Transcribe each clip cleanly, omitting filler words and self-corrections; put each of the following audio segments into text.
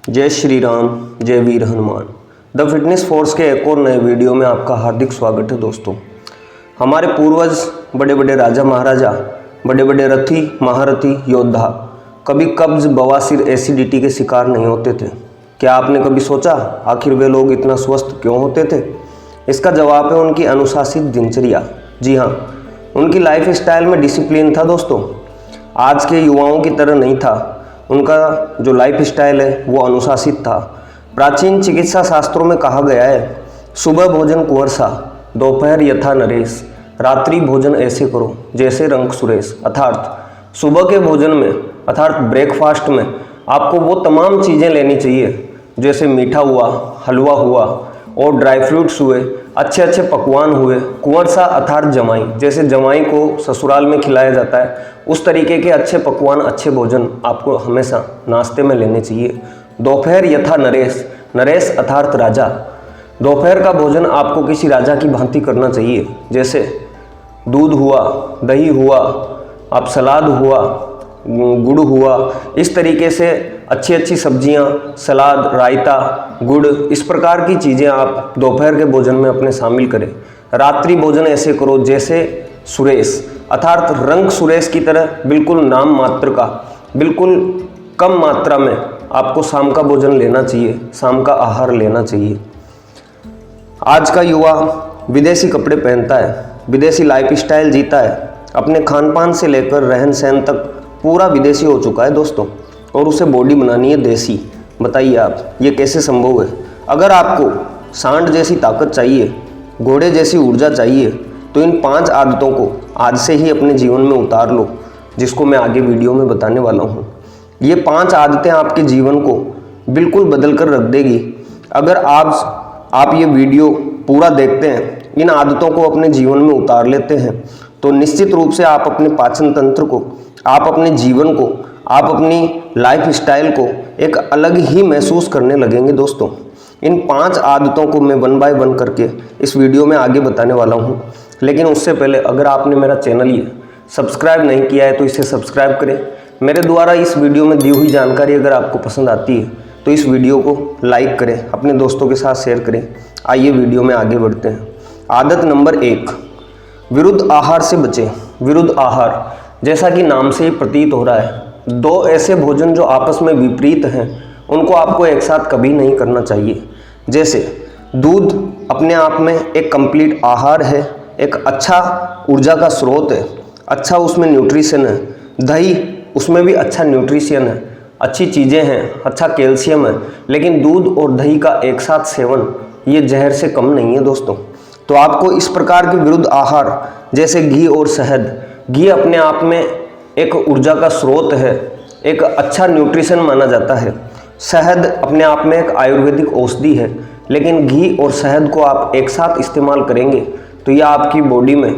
जय श्री राम, जय वीर Hanuman. The fitness force के एक और नए वीडियो में आपका हार्दिक स्वागत है दोस्तों। हमारे पूर्वज बड़े बड़े राजा महाराजा, बड़े बड़े रथी महारथी योद्धा कभी कब्ज, बवासीर, एसिडिटी के शिकार नहीं होते थे। क्या आपने कभी सोचा आखिर वे लोग इतना स्वस्थ क्यों होते थे? इसका जवाब है उनकी अनुशासित दिनचर्या। जी हाँ, उनकी लाइफ स्टाइल में डिसिप्लिन था दोस्तों। आज के युवाओं की तरह नहीं था। उनका जो लाइफ स्टाइल है वो अनुशासित था। प्राचीन चिकित्सा शास्त्रों में कहा गया है, सुबह भोजन कुंवर सा, दोपहर यथा नरेश, रात्रि भोजन ऐसे करो जैसे रंग सुरेश। अर्थात सुबह के भोजन में, अर्थात ब्रेकफास्ट में आपको वो तमाम चीज़ें लेनी चाहिए जैसे मीठा हुआ, हलवा हुआ और ड्राई फ्रूट्स हुए, अच्छे अच्छे पकवान हुए। कुंवर सा अर्थात जमाई, जैसे जमाई को ससुराल में खिलाया जाता है उस तरीके के अच्छे पकवान, अच्छे भोजन आपको हमेशा नाश्ते में लेने चाहिए। दोपहर यथा नरेश, नरेश अर्थात राजा। दोपहर का भोजन आपको किसी राजा की भांति करना चाहिए, जैसे दूध हुआ, दही हुआ, आप सलाद हुआ, गुड़ हुआ, इस तरीके से अच्छी अच्छी सब्जियां, सलाद, रायता, गुड़, इस प्रकार की चीज़ें आप दोपहर के भोजन में अपने शामिल करें। रात्रि भोजन ऐसे करो जैसे सुरेश, अर्थात रंग सुरेश की तरह बिल्कुल नाम मात्र का, बिल्कुल कम मात्रा में आपको शाम का भोजन लेना चाहिए, शाम का आहार लेना चाहिए। आज का युवा विदेशी कपड़े पहनता है, विदेशी लाइफ स्टाइल जीता है, अपने खान पान से लेकर रहन सहन तक पूरा विदेशी हो चुका है दोस्तों, और उसे बॉडी बनानी है देसी। बताइए आप, ये कैसे संभव है? अगर आपको सांड जैसी ताकत चाहिए, घोड़े जैसी ऊर्जा चाहिए, तो इन 5 आदतों को आज से ही अपने जीवन में उतार लो, जिसको मैं आगे वीडियो में बताने वाला हूँ। ये 5 आदतें आपके जीवन को बिल्कुल बदल कर रख देगी। अगर आप ये वीडियो पूरा देखते हैं, इन आदतों को अपने जीवन में उतार लेते हैं, तो निश्चित रूप से आप अपने पाचन तंत्र को, आप अपने जीवन को, आप अपनी लाइफ स्टाइल को एक अलग ही महसूस करने लगेंगे दोस्तों। इन 5 आदतों को मैं 1 बाय 1 करके इस वीडियो में आगे बताने वाला हूँ। लेकिन उससे पहले अगर आपने मेरा चैनल ये सब्सक्राइब नहीं किया है तो इसे सब्सक्राइब करें। मेरे द्वारा इस वीडियो में दी हुई जानकारी अगर आपको पसंद आती है तो इस वीडियो को लाइक करें, अपने दोस्तों के साथ शेयर करें। आइए वीडियो में आगे बढ़ते हैं। आदत नंबर 1, विरुद्ध आहार से बचें। विरुद्ध आहार, जैसा कि नाम से ही प्रतीत हो रहा है, 2 ऐसे भोजन जो आपस में विपरीत हैं उनको आपको एक साथ कभी नहीं करना चाहिए। जैसे दूध अपने आप में एक कंप्लीट आहार है, एक अच्छा ऊर्जा का स्रोत है, अच्छा उसमें न्यूट्रिशन है। दही, उसमें भी अच्छा न्यूट्रिशन है, अच्छी चीज़ें हैं, अच्छा कैल्शियम है। लेकिन दूध और दही का एक साथ सेवन ये जहर से कम नहीं है दोस्तों। तो आपको इस प्रकार के विरुद्ध आहार, जैसे घी और शहद, घी अपने आप में एक ऊर्जा का स्रोत है, एक अच्छा न्यूट्रिशन माना जाता है। शहद अपने आप में एक आयुर्वेदिक औषधि है, लेकिन घी और शहद को आप एक साथ इस्तेमाल करेंगे तो यह आपकी बॉडी में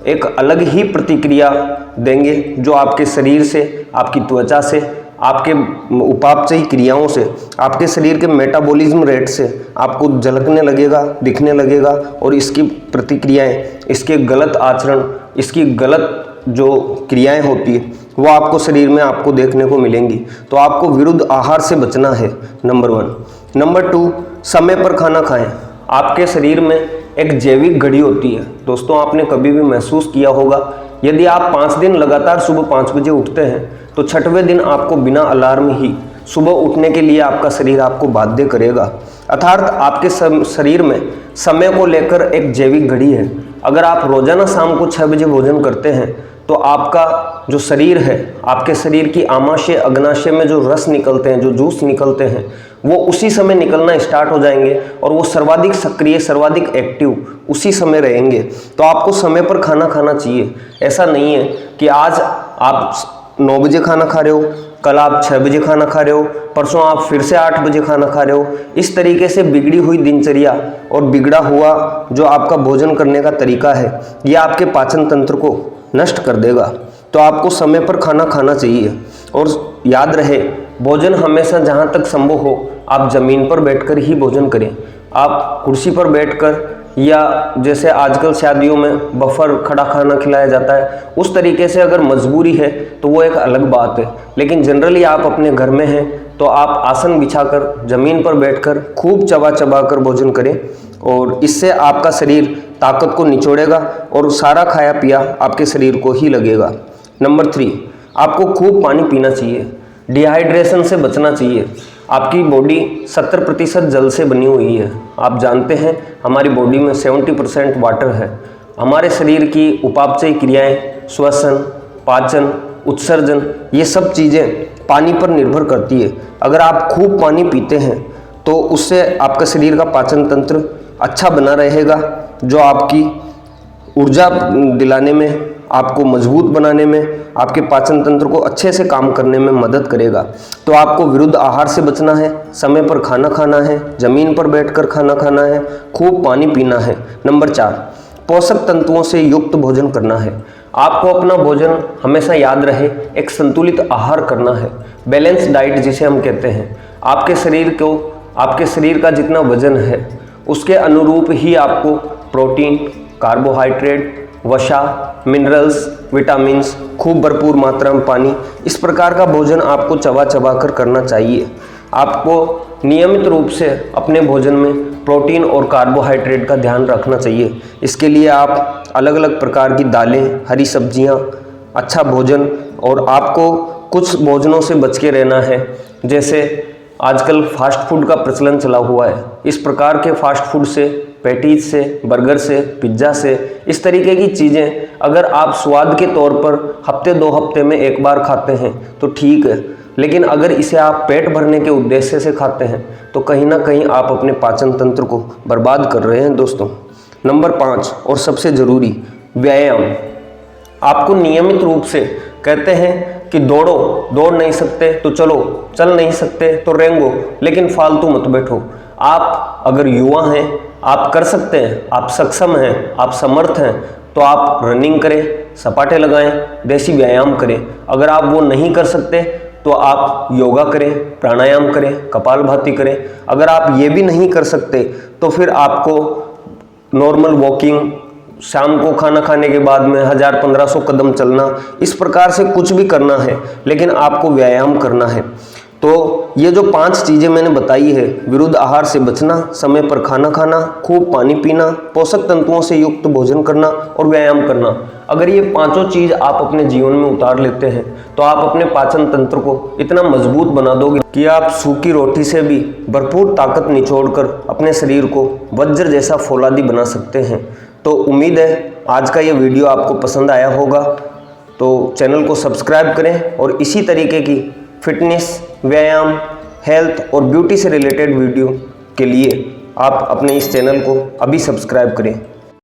एक अलग ही प्रतिक्रिया देंगे, जो आपके शरीर से, आपकी त्वचा से, आपके उपापचयी क्रियाओं से, आपके शरीर के मेटाबॉलिज्म रेट से आपको झलकने लगेगा, दिखने लगेगा। और इसकी प्रतिक्रियाएं, इसके गलत आचरण, इसकी गलत जो क्रियाएं होती है वो आपको शरीर में आपको देखने को मिलेंगी। तो आपको विरुद्ध आहार से बचना है, नंबर 1। नंबर 2, समय पर खाना खाएं। आपके शरीर में एक जैविक घड़ी होती है दोस्तों। आपने कभी भी महसूस किया होगा, यदि आप 5 दिन लगातार सुबह 5 बजे उठते हैं तो 6वें दिन आपको बिना अलार्म ही सुबह उठने के लिए आपका शरीर आपको बाध्य करेगा। अर्थात आपके शरीर में समय को लेकर एक जैविक घड़ी है। अगर आप रोजाना शाम को 6 बजे भोजन करते हैं तो आपका जो शरीर है, आपके शरीर की आमाशय, अग्नाशय में जो रस निकलते हैं, जो जूस निकलते हैं, वो उसी समय निकलना स्टार्ट हो जाएंगे और वो सर्वाधिक सक्रिय, सर्वाधिक एक्टिव उसी समय रहेंगे। तो आपको समय पर खाना खाना चाहिए। ऐसा नहीं है कि आज आप 9 बजे खाना खा रहे हो, कल आप 6 बजे खाना खा रहे हो, परसों आप फिर से 8 बजे खाना खा रहे हो। इस तरीके से बिगड़ी हुई दिनचर्या और बिगड़ा हुआ जो आपका भोजन करने का तरीका है, ये आपके पाचन तंत्र को नष्ट कर देगा। तो आपको समय पर खाना खाना चाहिए। और याद रहे, भोजन हमेशा जहाँ तक संभव हो आप ज़मीन पर बैठकर ही भोजन करें। आप कुर्सी पर बैठकर, या जैसे आजकल शादियों में बफर खड़ा खाना खिलाया जाता है, उस तरीके से अगर मजबूरी है तो वो एक अलग बात है। लेकिन जनरली आप अपने घर में हैं, तो आप आसन बिछाकर ज़मीन पर बैठकर खूब चबा चबा कर भोजन करें और इससे आपका शरीर ताकत को निचोड़ेगा और सारा खाया पिया आपके शरीर को ही लगेगा। नंबर 3, आपको खूब पानी पीना चाहिए। डिहाइड्रेशन से बचना चाहिए। आपकी बॉडी 70% जल से बनी हुई है। आप जानते हैं हमारी बॉडी में 70% वाटर है। हमारे शरीर की उपापचय क्रियाएं, श्वसन, पाचन, उत्सर्जन, ये सब चीज़ें पानी पर निर्भर करती है। अगर आप खूब पानी पीते हैं तो उससे आपका शरीर का पाचन तंत्र अच्छा बना रहेगा, जो आपकी ऊर्जा दिलाने में, आपको मजबूत बनाने में, आपके पाचन तंत्र को अच्छे से काम करने में मदद करेगा। तो आपको विरुद्ध आहार से बचना है, समय पर खाना खाना है, ज़मीन पर बैठकर खाना खाना है, खूब पानी पीना है। नंबर 4, पोषक तत्वों से युक्त भोजन करना है। आपको अपना भोजन हमेशा याद रहे, एक संतुलित आहार करना है, बैलेंस डाइट जिसे हम कहते हैं। आपके शरीर का जितना वजन है उसके अनुरूप ही आपको प्रोटीन, कार्बोहाइड्रेट, वसा, मिनरल्स, विटामिन्स, खूब भरपूर मात्रा में पानी, इस प्रकार का भोजन आपको चबा चबा कर करना चाहिए। आपको नियमित रूप से अपने भोजन में प्रोटीन और कार्बोहाइड्रेट का ध्यान रखना चाहिए। इसके लिए आप अलग अलग प्रकार की दालें, हरी सब्जियां, अच्छा भोजन, और आपको कुछ भोजनों से बच के रहना है। जैसे आजकल फास्ट फूड का प्रचलन चला हुआ है। इस प्रकार के फास्ट फूड से, पैटीज से, बर्गर से, पिज्ज़ा से, इस तरीके की चीज़ें अगर आप स्वाद के तौर पर हफ्ते 2 हफ्ते में एक बार खाते हैं तो ठीक है, लेकिन अगर इसे आप पेट भरने के उद्देश्य से खाते हैं तो कहीं ना कहीं आप अपने पाचन तंत्र को बर्बाद कर रहे हैं दोस्तों। नंबर 5 और सबसे ज़रूरी, व्यायाम। आपको नियमित रूप से, कहते हैं कि दौड़ नहीं सकते तो चल नहीं सकते तो रेंगो, लेकिन फालतू मत बैठो। आप अगर युवा हैं, आप कर सकते हैं, आप सक्षम हैं, आप समर्थ हैं, तो आप रनिंग करें, सपाटे लगाएं, देसी व्यायाम करें। अगर आप वो नहीं कर सकते तो आप योगा करें, प्राणायाम करें, कपालभाति करें। अगर आप ये भी नहीं कर सकते तो फिर आपको नॉर्मल वॉकिंग, शाम को खाना खाने के बाद में 1000-1500 कदम चलना, इस प्रकार से कुछ भी करना है, लेकिन आपको व्यायाम करना है। तो ये जो 5 चीज़ें मैंने बताई है, विरुद्ध आहार से बचना, समय पर खाना खाना, खूब पानी पीना, पोषक तत्वों से युक्त भोजन करना और व्यायाम करना, अगर ये 5 चीज़ आप अपने जीवन में उतार लेते हैं तो आप अपने पाचन तंत्र को इतना मजबूत बना दोगे कि आप सूखी रोटी से भी भरपूर ताकत निचोड़कर अपने शरीर को वज्र जैसा फौलादी बना सकते हैं। तो उम्मीद है आज का ये वीडियो आपको पसंद आया होगा। तो चैनल को सब्सक्राइब करें और इसी तरीके की फिटनेस, व्यायाम, हेल्थ और ब्यूटी से रिलेटेड वीडियो के लिए आप अपने इस चैनल को अभी सब्सक्राइब करें।